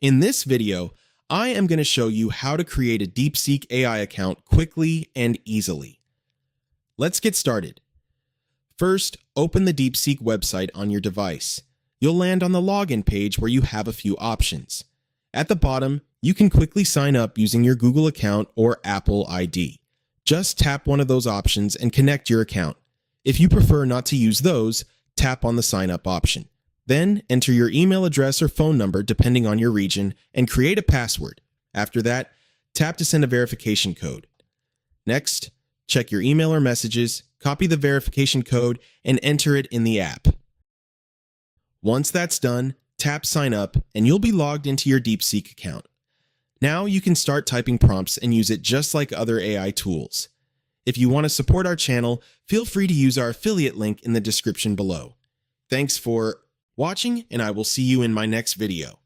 In this video, I am going to show you how to create a DeepSeek AI account quickly and easily. Let's get started. First, open the DeepSeek website on your device. You'll land on the login page where you have a few options. At the bottom, you can quickly sign up using your Google account or Apple ID. Just tap one of those options and connect your account. If you prefer not to use those, tap on the sign up option. Then enter your email address or phone number depending on your region and create a password. After that, tap to send a verification code. Next, check your email or messages, copy the verification code, and enter it in the app. Once that's done, tap sign up and you'll be logged into your DeepSeek account. Now you can start typing prompts and use it just like other AI tools. If you want to support our channel, feel free to use our affiliate link in the description below. Thanks for watching, and I will see you in my next video.